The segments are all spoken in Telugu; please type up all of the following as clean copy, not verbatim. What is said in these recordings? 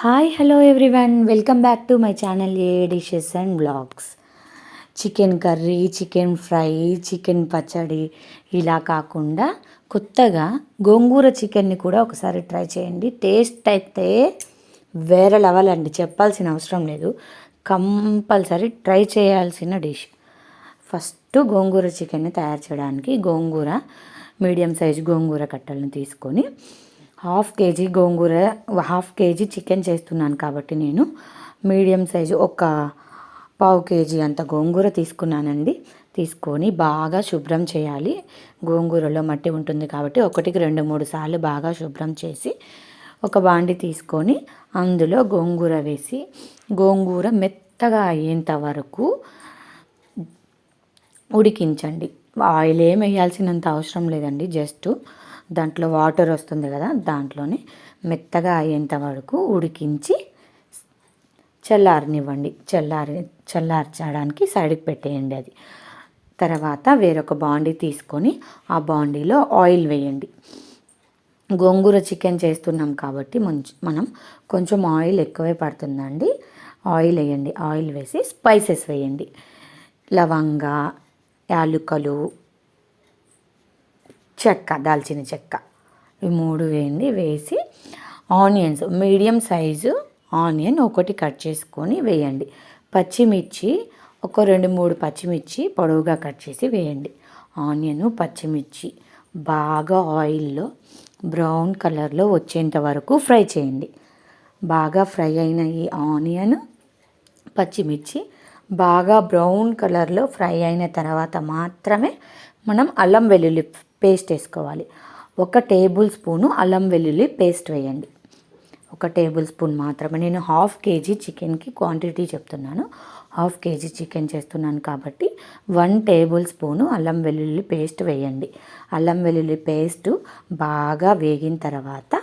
Hi hello everyone, welcome back to my channel A dishes and blogs. Chicken curry, chicken fry, chicken పచ్చడి ఇలా కాకుండా కొత్తగా గోంగూర చికెన్ని కూడా ఒకసారి ట్రై చేయండి. టేస్ట్ అయితే వేరే లెవెల్ అండి, చెప్పాల్సిన అవసరం లేదు. కంపల్సరీ ట్రై చేయాల్సిన డిష్. ఫస్ట్ గోంగూర చికెన్ని తయారు చేయడానికి మీడియం సైజు గోంగూర కట్టలను తీసుకొని హాఫ్ కేజీ చికెన్ చేస్తున్నాను కాబట్టి నేను మీడియం సైజు ఒక పావు కేజీ అంత గోంగూర తీసుకున్నానండి. తీసుకొని బాగా శుభ్రం చేయాలి. గోంగూరలో మట్టి ఉంటుంది కాబట్టి 1-2-3 సార్లు బాగా శుభ్రం చేసి ఒక బాండి తీసుకొని అందులో గోంగూర వేసి గోంగూర మెత్తగా అయ్యేంత వరకు ఉడికించండి. ఆయిల్ ఏం వేయాల్సినంత అవసరం లేదండి, జస్ట్ దాంట్లో వాటర్ వస్తుంది కదా, దాంట్లోనే మెత్తగా అయ్యేంత వరకు ఉడికించి చల్లారనివ్వండి. చల్లార్చడానికి సైడ్కి పెట్టేయండి. అది తర్వాత వేరొక బాండీ తీసుకొని ఆ బాండీలో ఆయిల్ వేయండి. గోంగూర చికెన్ చేస్తున్నాం కాబట్టి మనం కొంచెం ఆయిల్ ఎక్కువే పడుతుందండి. ఆయిల్ వేయండి. ఆయిల్ వేసి స్పైసెస్ వేయండి. లవంగా, యాలుకలు, దాల్చిన చెక్క, ఈ 3 వేయండి. వేసి ఆనియన్స్, మీడియం సైజు ఆనియన్ ఒకటి కట్ చేసుకొని వేయండి. పచ్చిమిర్చి ఒక 2-3 పచ్చిమిర్చి పొడవుగా కట్ చేసి వేయండి. ఆనియన్, పచ్చిమిర్చి బాగా ఆయిల్లో బ్రౌన్ కలర్లో వచ్చేంత వరకు ఫ్రై చేయండి. బాగా ఫ్రై అయిన ఈ ఆనియన్, పచ్చిమిర్చి బాగా బ్రౌన్ కలర్లో ఫ్రై అయిన తర్వాత మాత్రమే మనం అల్లం వెల్లుల్లి పేస్ట్ వేసుకోవాలి. 1 టేబుల్ స్పూను అల్లం వెల్లుల్లి పేస్ట్ వేయండి. 1 టేబుల్ స్పూన్ మాత్రమే. నేను హాఫ్ కేజీ చికెన్కి క్వాంటిటీ చెప్తున్నాను. హాఫ్ కేజీ చికెన్ చేస్తున్నాను కాబట్టి 1 టేబుల్ స్పూను అల్లం వెల్లుల్లి పేస్ట్ వేయండి. అల్లం వెల్లుల్లి పేస్ట్ బాగా వేగిన తర్వాత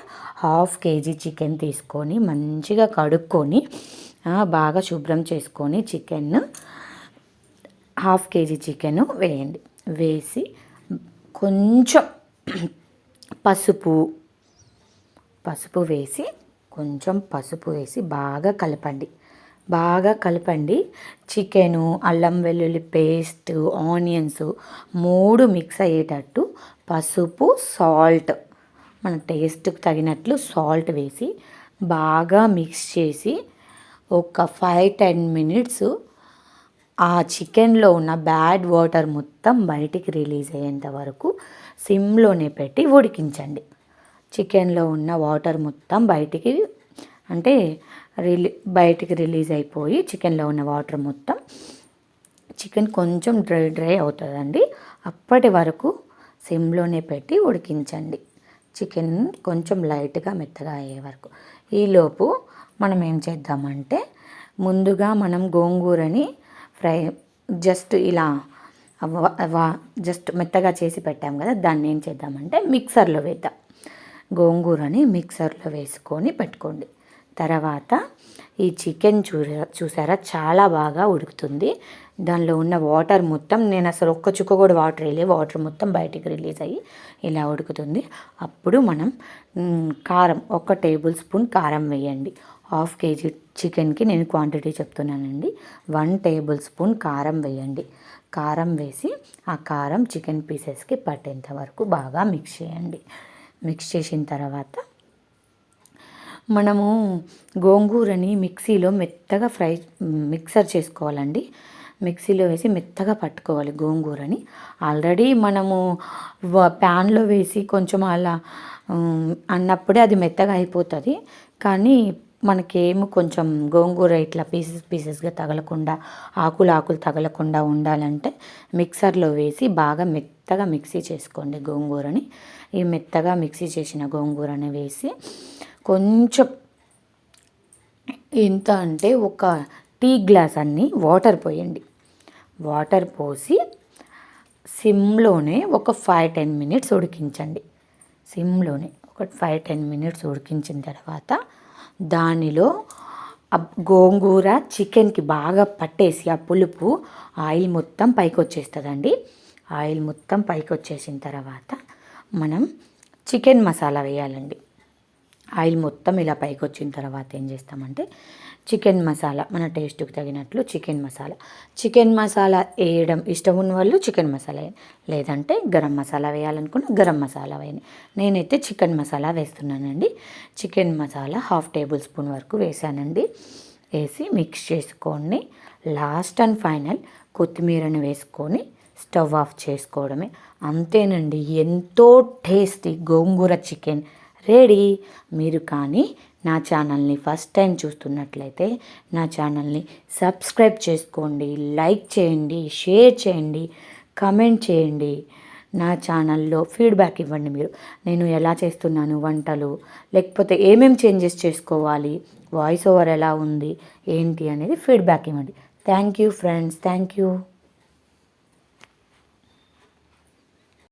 హాఫ్ కేజీ చికెన్ తీసుకొని మంచిగా కడుక్కొని బాగా శుభ్రం చేసుకొని హాఫ్ కేజీ చికెన్ వేయండి. వేసి కొంచెం పసుపు వేసి బాగా కలపండి. చికెను, అల్లం వెల్లుల్లి పేస్ట్, ఆనియన్స్ 3 మిక్స్ అయ్యేటట్టు పసుపు, సాల్ట్ మన టేస్ట్కి తగినట్లు సాల్ట్ వేసి బాగా మిక్స్ చేసి ఒక 5-10 మినిట్స్ ఆ చికెన్లో ఉన్న బ్యాడ్ వాటర్ మొత్తం బయటికి రిలీజ్ అయ్యేంత వరకు సిమ్లోనే పెట్టి ఉడికించండి. చికెన్లో ఉన్న వాటర్ మొత్తం బయటికి రిలీజ్ అయిపోయి చికెన్లో ఉన్న వాటర్ మొత్తం చికెన్ కొంచెం డ్రై అవుతుందండి. అప్పటి వరకు సిమ్లోనే పెట్టి ఉడికించండి. చికెన్ కొంచెం లైట్గా మెత్తగా అయ్యే వరకు. ఈలోపు మనం ఏం చేద్దామంటే ముందుగా మనం గోంగూరని జస్ట్ మెత్తగా చేసి పెట్టాం కదా, దాన్ని ఏం చేద్దామంటే మిక్సర్లో వేద్దాం. గోంగూరని మిక్సర్లో వేసుకొని పెట్టుకోండి. తర్వాత ఈ చికెన్ చూసారా చాలా బాగా ఉడుకుతుంది. దానిలో ఉన్న వాటర్ మొత్తం, నేను అసలు ఒక్క చుక్క కూడా వాటర్ మొత్తం బయటికి రిలీజ్ అయ్యి ఇలా ఉడుకుతుంది. అప్పుడు మనం కారం 1 టేబుల్ స్పూన్ కారం వేయండి. హాఫ్ కేజీ చికెన్కి నేను క్వాంటిటీ చెప్తున్నానండి. 1 టేబుల్ స్పూన్ కారం వేయండి. కారం వేసి ఆ కారం చికెన్ పీసెస్కి పట్టేంత వరకు బాగా మిక్స్ చేయండి. మిక్స్ చేసిన తర్వాత మనము గోంగూరని మిక్సీలో మెత్తగా మిక్సర్ చేసుకోవాలండి. మిక్సీలో వేసి మెత్తగా పట్టుకోవాలి గోంగూరని. ఆల్రెడీ మనము ప్యాన్లో వేసి కొంచెం అలా అన్నప్పుడే అది మెత్తగా అయిపోతుంది. కానీ మనకేమో కొంచెం గోంగూర ఇట్లా పీసెస్గా తగలకుండా, ఆకులు తగలకుండా ఉండాలంటే మిక్సర్లో వేసి బాగా మెత్తగా మిక్సీ చేసుకోండి గోంగూరని. ఈ మెత్తగా మిక్సీ చేసిన గోంగూరని వేసి కొంచెం ఎంత అంటే ఒక టీ గ్లాస్ అన్ని వాటర్ పోయండి. వాటర్ పోసి సిమ్లోనే ఒక 5-10 మినిట్స్ ఉడికించండి. సిమ్లోనే ఒక 5-10 మినిట్స్ ఉడికించిన తర్వాత దానిలో గోంగూర చికెన్కి బాగా పట్టేసి ఆ పులుపు ఆయిల్ మొత్తం పైకి వచ్చేస్తుందండి. ఆయిల్ మొత్తం పైకి వచ్చేసిన తర్వాత మనం చికెన్ మసాలా వేయాలండి. ఆయిల్ మొత్తం ఇలా పైకి వచ్చిన తర్వాత ఏం చేస్తామంటే చికెన్ మసాలా, మన టేస్ట్కి తగినట్లు చికెన్ మసాలా వేయడం ఇష్టం ఉన్న వాళ్ళు చికెన్ మసాలా వేయండి, లేదంటే గరం మసాలా వేయాలనుకున్న గరం మసాలా వేయండి. నేనైతే చికెన్ మసాలా వేస్తున్నానండి. చికెన్ మసాలా 1/2 టేబుల్ స్పూన్ వరకు వేసానండి. వేసి మిక్స్ చేసుకోండి. లాస్ట్ అండ్ ఫైనల్ కొత్తిమీరను వేసుకొని స్టవ్ ఆఫ్ చేసుకోవడమే. అంతేనండి, ఎంతో టేస్టీ గోంగూర చికెన్ రెడీ. మీరు కానీ నా ఛానల్ని ఫస్ట్ టైం చూస్తున్నట్లయితే నా ఛానల్ని సబ్స్క్రైబ్ చేసుకోండి, లైక్ చేయండి, షేర్ చేయండి, కమెంట్ చేయండి. నా ఛానల్లో ఫీడ్బ్యాక్ ఇవ్వండి. మీరు నేను ఎలా చేస్తున్నాను వంటలు, లేకపోతే ఏమేమి చేంజెస్ చేసుకోవాలి, వాయిస్ ఓవర్ ఎలా ఉంది ఏంటి అనేది ఫీడ్బ్యాక్ ఇవ్వండి. Thank you friends, thank you.